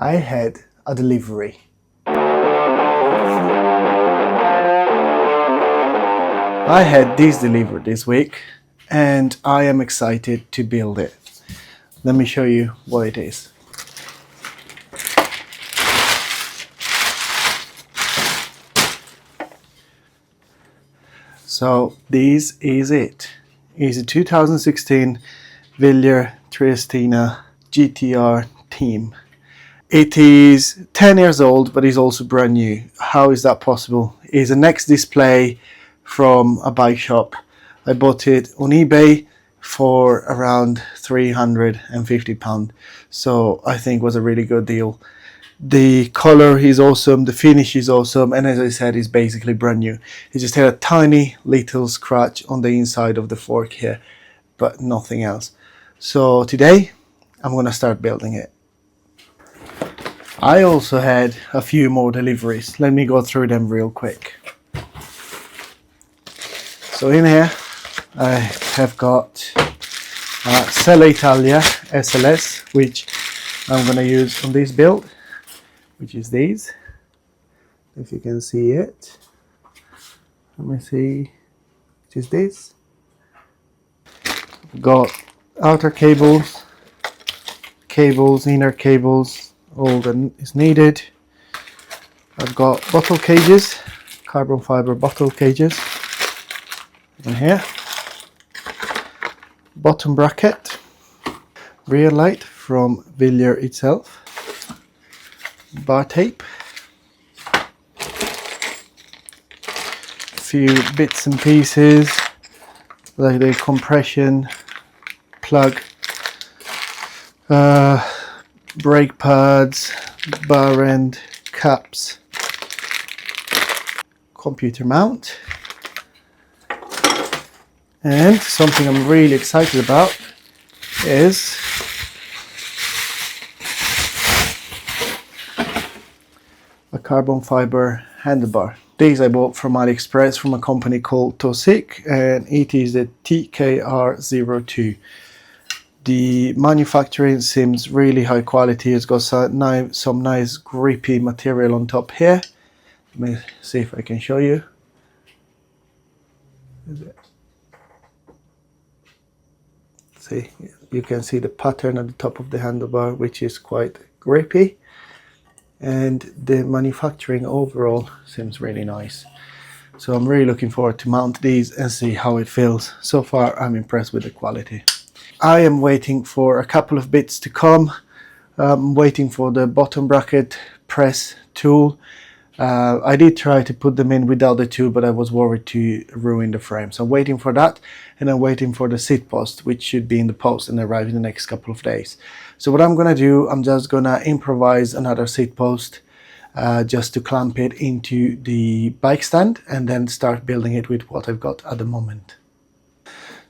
I had a delivery. I had this delivered this week and I am excited to build it. Let me show you what it is. So this is it. It's a 2016 Wilier Triestina GTR Team. It is 10 years old, but it's also brand new. How is that possible? It's a next display from a bike shop. I bought it on eBay for around £350. So I think it was a really good deal. The color is awesome, the finish is awesome, and as I said, it's basically brand new. It just had a tiny little scratch on the inside of the fork here, but nothing else. So today I'm gonna start building it. I also had a few more deliveries. Let me go through them real quick. So in here I have got Sella Italia SLS, which I'm gonna use on this build, which is these, if you can see it. Let me see, which is this. I've got outer cables, inner cables, all that is needed. I've got bottle cages, carbon fiber bottle cages in here. Bottom bracket, rear light from Wilier itself. Bar tape, a few bits and pieces like the compression plug, brake pads, bar end caps, computer mount, and something I'm really excited about is a carbon fiber handlebar. These I bought from AliExpress from a company called Tosik, and it is the TKR02. The manufacturing seems really high quality. It's got some nice grippy material on top here. Let me see if I can show you. See, you can see the pattern at the top of the handlebar, which is quite grippy. And the manufacturing overall seems really nice. So I'm really looking forward to mount these and see how it feels. So far I'm impressed with the quality. I am waiting for a couple of bits to come. I'm waiting for the bottom bracket press tool. I did try to put them in without the tool, but I was worried to ruin the frame. So I'm waiting for that, and I'm waiting for the seat post, which should be in the post and arrive in the next couple of days. So what I'm gonna do, I'm just gonna improvise another seat post just to clamp it into the bike stand and then start building it with what I've got at the moment.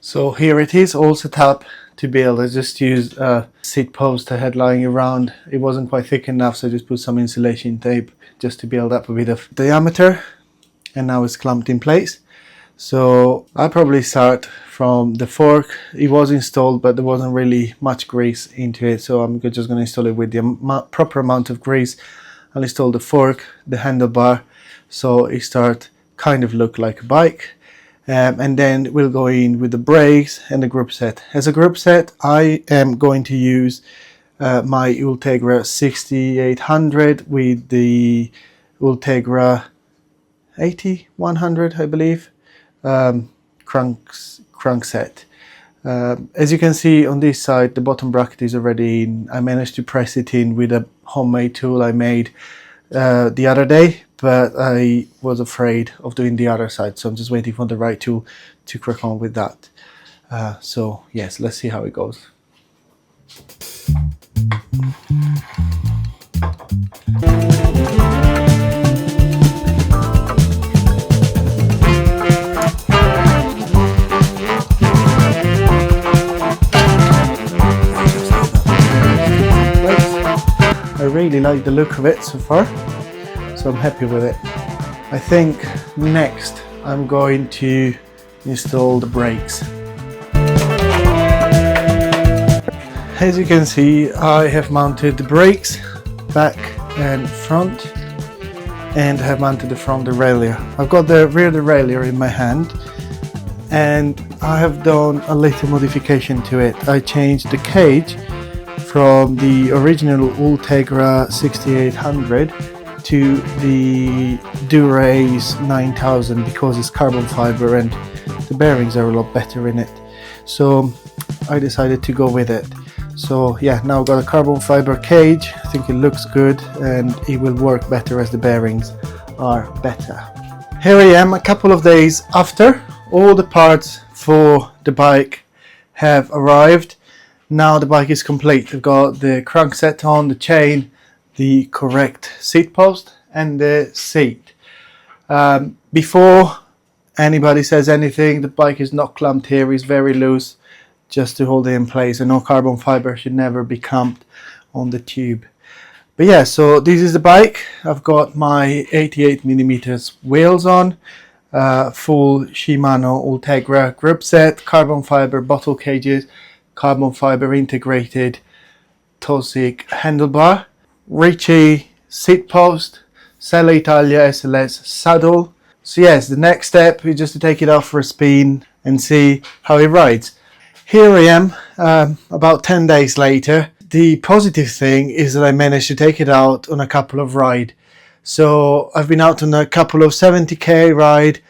So here it is, all set up to build. I just used a seat post I had lying around. It wasn't quite thick enough, so I just put some insulation tape just to build up a bit of diameter, and now it's clamped in place. So I'll probably start from the fork. It was installed, but there wasn't really much grease into it, so I'm just going to install it with the proper amount of grease. I'll install the fork, the handlebar, so it start kind of look like a bike. And then we'll go in with the brakes and the group set. As a group set, I am going to use my Ultegra 6800 with the Ultegra 8100, I believe, crank set. As you can see on this side, the bottom bracket is already in. I managed to press it in with a homemade tool I made the other day, but I was afraid of doing the other side, so I'm just waiting for the right tool to crack on with that. So yes, let's see how it goes. I really like the look of it so far, so I'm happy with it. I think next I'm going to install the brakes. As you can see, I have mounted the brakes back and front, and have mounted the front derailleur. I've got the rear derailleur in my hand, and I have done a little modification to it. I changed the cage from the original Ultegra 6800 to the Dura-Ace 9000 because it's carbon fiber and the bearings are a lot better in it. So I decided to go with it. So yeah, now I've got a carbon fiber cage. I think it looks good and it will work better as the bearings are better. Here I am a couple of days after. All the parts for the bike have arrived. Now the bike is complete. I've got the crankset on, the chain, the correct seat post and the seat. Before anybody says anything, the bike is not clamped here, it's very loose just to hold it in place, and no carbon fiber should never be clamped on the tube. But yeah, so this is the bike. I've got my 88mm wheels on, full Shimano Ultegra grip set, carbon fiber bottle cages, carbon fiber integrated Tosic handlebar, Ricci seat post, Selle Italia SLS saddle. So yes, the next step is just to take it off for a spin and see how it rides. Here I am, about 10 days later. The positive thing is that I managed to take it out on a couple of rides. So I've been out on a couple of 70k ride,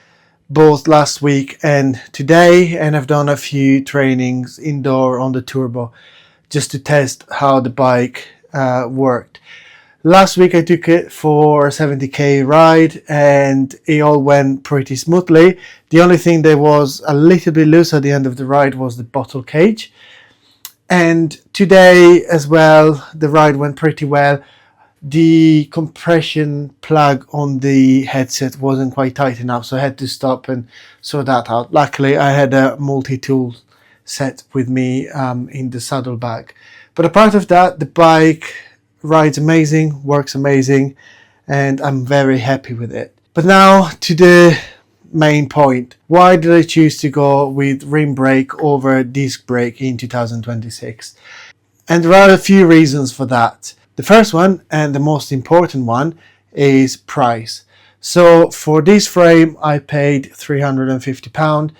both last week and today, and I've done a few trainings indoor on the turbo just to test how the bike worked. Last week I took it for a 70k ride and it all went pretty smoothly. The only thing that was a little bit loose at the end of the ride was the bottle cage. And today as well, the ride went pretty well. The compression plug on the headset wasn't quite tight enough, so I had to stop and sort that out. Luckily I had a multi-tool set with me in the saddlebag. But apart of that, the bike rides amazing, works amazing, and I'm very happy with it. But now to the main point. Why did I choose to go with rim brake over disc brake in 2026? And there are a few reasons for that. The first one, and the most important one, is price. So for this frame I paid £350.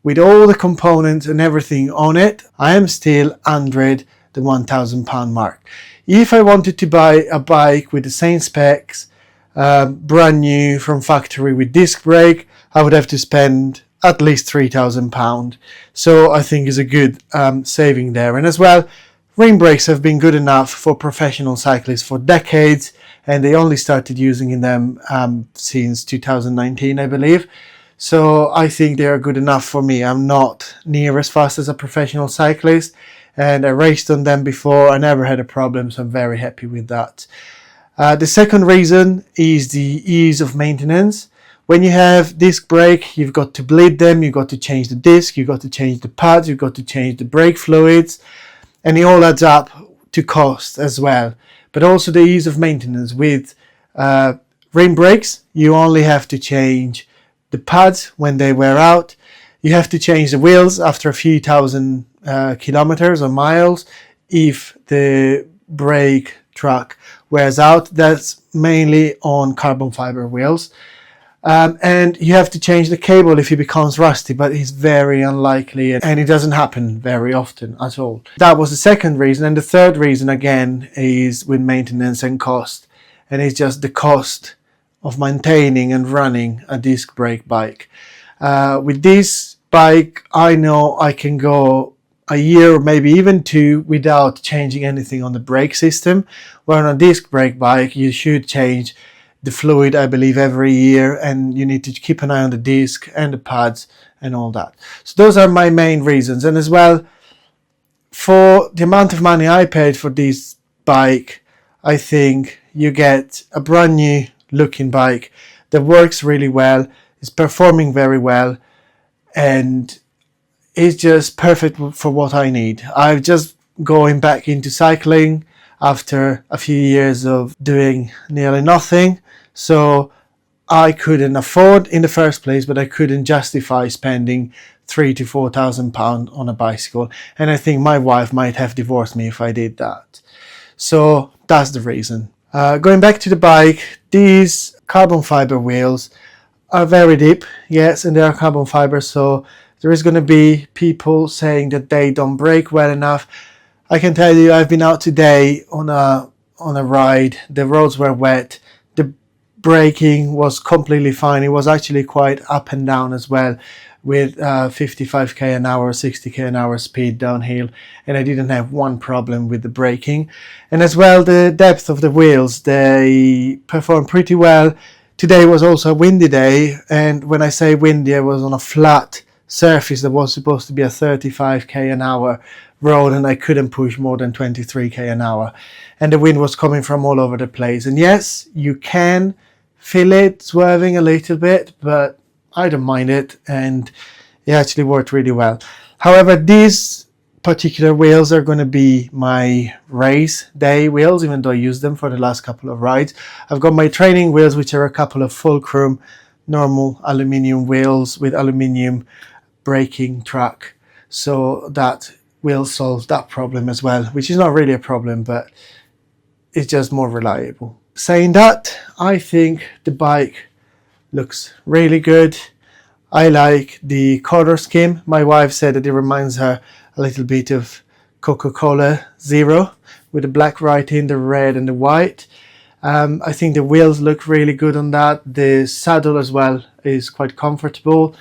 With all the components and everything on it, I am still under the £1,000 mark. If I wanted to buy a bike with the same specs, brand new from factory with disc brake, I would have to spend at least £3,000. So I think it's a good saving there. And as well, rim brakes have been good enough for professional cyclists for decades, and they only started using them since 2019, I believe. So I think they are good enough for me. I'm not near as fast as a professional cyclist, and I raced on them before. I never had a problem, so I'm very happy with that. The second reason is the ease of maintenance. When you have disc brake, you've got to bleed them, you've got to change the disc, you've got to change the pads, you've got to change the brake fluids, and it all adds up to cost as well. But also the ease of maintenance. With rim brakes, you only have to change the pads when they wear out. You have to change the wheels after a few thousand kilometers or miles if the brake track wears out. That's mainly on carbon fiber wheels. And you have to change the cable if it becomes rusty, but it's very unlikely and it doesn't happen very often at all. That was the second reason. And the third reason again is with maintenance and cost, and it's just the cost of maintaining and running a disc brake bike. With this bike, I know I can go a year or maybe even two without changing anything on the brake system, where on a disc brake bike you should change the fluid, I believe, every year, and you need to keep an eye on the disc and the pads and all that. So those are my main reasons. And as well, for the amount of money I paid for this bike, I think you get a brand new looking bike that works really well, is performing very well, and is just perfect for what I need. I'm just going back into cycling after a few years of doing nearly nothing. So I couldn't afford in the first place, but I couldn't justify spending £3,000 to £4,000 on a bicycle. And I think my wife might have divorced me if I did that. So that's the reason. Going back to the bike, these carbon fiber wheels are very deep, yes, and they are carbon fiber, so there is going to be people saying that they don't brake well enough. I can tell you, I've been out today on a ride. The roads were wet. The braking was completely fine. It was actually quite up and down as well, with 55k an hour, 60k an hour speed downhill, and I didn't have one problem with the braking. And as well, the depth of the wheels, they perform pretty well. Today was also a windy day, and when I say windy, I was on a flat surface that was supposed to be a 35k an hour road, and I couldn't push more than 23k an hour, and the wind was coming from all over the place. And yes, you can feel it swerving a little bit, but I don't mind it, and it actually worked really well. However, these particular wheels are going to be my race day wheels, even though I used them for the last couple of rides. I've got my training wheels, which are a couple of fulcrum normal aluminium wheels with aluminium braking track, so that will solve that problem as well, which is not really a problem, but it's just more reliable. Saying that, I think the bike looks really good. I like the color scheme. My wife said that it reminds her a little bit of Coca-Cola Zero, with the black writing, the red and the white. I think the wheels look really good on that. The saddle as well is quite comfortable.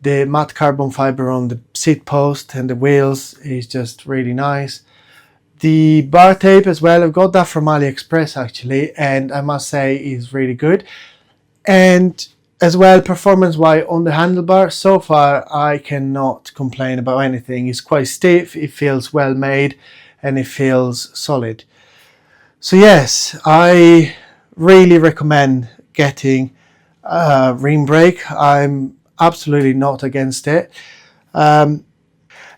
The matte carbon fiber on the seat post and the wheels is just really nice. The bar tape as well, I've got that from AliExpress actually, and I must say is really good. And as well, performance-wise on the handlebar, so far I cannot complain about anything. It's quite stiff, it feels well made, and it feels solid. So yes, I really recommend getting a rim brake. I'm absolutely not against it. And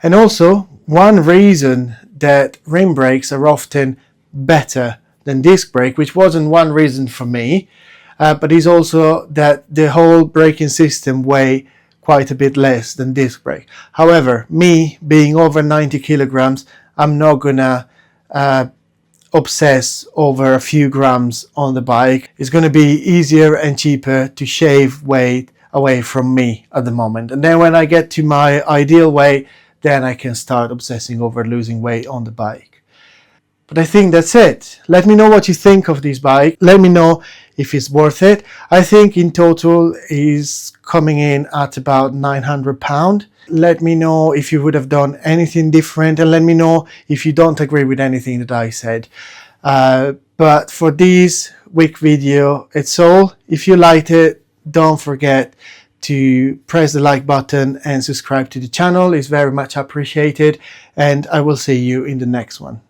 also, one reason that rim brakes are often better than disc brake, which wasn't one reason for me, but is also that the whole braking system weigh quite a bit less than disc brake. However, me being over 90 kilograms, I'm not gonna obsess over a few grams on the bike. It's going to be easier and cheaper to shave weight away from me at the moment, and then when I get to my ideal weight, then I can start obsessing over losing weight on the bike. But I think that's it. Let me know what you think of this bike. Let me know if it's worth it. I think in total is coming in at about £900. Let me know if you would have done anything different, and let me know if you don't agree with anything that I said. But for this week video, it's all. If you liked it, don't forget to press the like button and subscribe to the channel. It's very much appreciated, and I will see you in the next one.